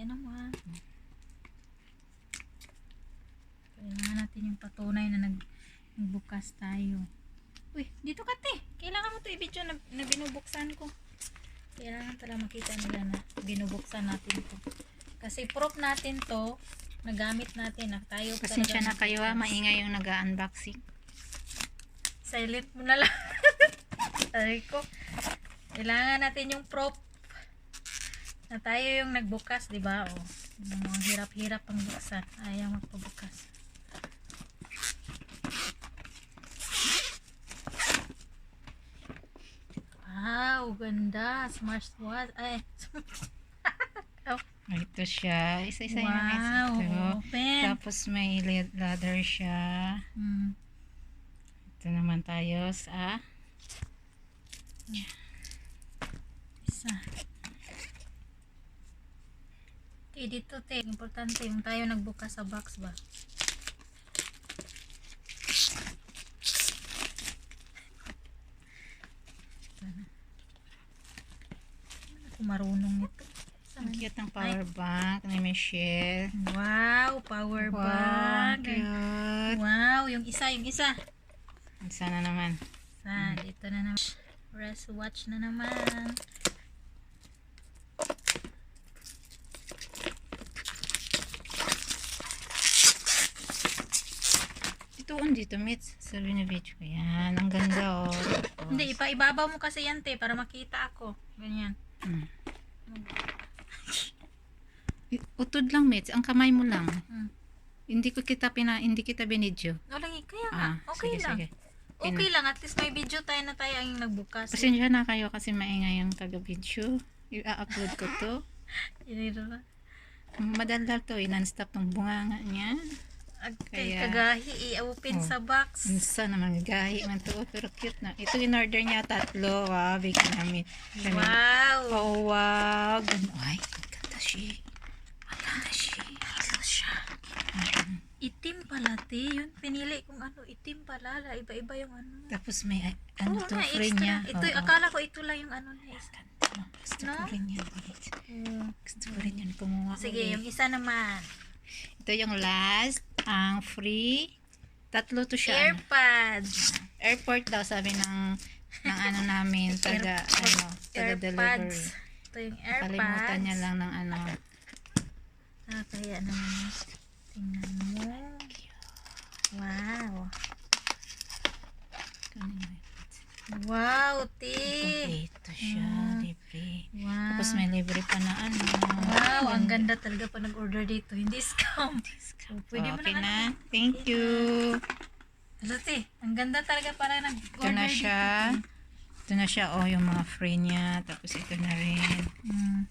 Ayan naman. Kailangan natin yung patunay na nagbukas tayo. Uy, dito ka te. Kailangan mo to i-video na binubuksan ko. Kailangan pala makita nila na binubuksan natin to. Kasi proof natin to, nagamit natin na tayo. Pasensya na kayo ha, maingay yung nag-unboxing. Silent mo na lang. Sabi ko, kailangan natin yung proof na tayo yung nagbukas, di ba? O, ang hirap-hirap ang buksan. Ayaw magpabukas. Wow, ganda. Smartwatch. Ay, oh. Ito siya. Isa-isa yung Wow, ito. open. Tapos may ladder siya. Ito naman tayo sa Isa. Okay, dito te. Importante yung tayo nagbukas sa box ba? Ako marunong nito. ang cute ng power bank ni Michelle. Wow, power Wow, bank. cute. Wow, yung isa. Sana naman. Dito na naman. Wristwatch na naman. Ituon dito, Mitz. Sabi na video ko. Yan, ang ganda oh. Hindi, ibabaw mo kasi yan te para makita ako. Ganyan. Utod lang, Mitz. Ang kamay mo lang. Hmm. Hindi kita binidyo. Walang kaya nga. Okay sige, lang. sige. Okay lang, at least may video tayo na tayo ang nagbukas. Pasensya na kayo kasi maingay yung taga-video. I-upload ko to. Madaldal to, non-stop ng bunganga niya. Kaya kagahi, i-open sa box. Minsan naman gahi man to, pero cute na. Ito in-order niya, 3. Wow, big namin. Wow! Oh, wow. Ay, ang ganda siya. Ang ganda siya. Atlas siya. Itim pala, te. Yun, pinili kong ano, itim pala. Iba-iba yung ano. Tapos may ano to, nga, frame niya. Ito, akala ko ito lang yung ano niya. Gusto ko rin yan. Gusto ko rin yan kumuha. Sige, yung isa naman. Ito yung last, ang free. 3 to siya. AirPods. Airport daw sabi ng ano namin, taga-deliver. Ito yung AirPods. Kalimutan niya lang ng ano. Kaya naman. Tingnan mo. Wow. Wow, te. Kompleto siya, libre. Wow. Tapos may libre pa na ano. Wow, ang ganda talaga pa nag-order dito. Hindi scam. Pwede mo Okay na. na. Thank you. Ano, te? Ang ganda talaga para nag-order Ito na siya. dito. Ito na siya. Oh, yung mga free niya. Tapos ito na rin. Yan.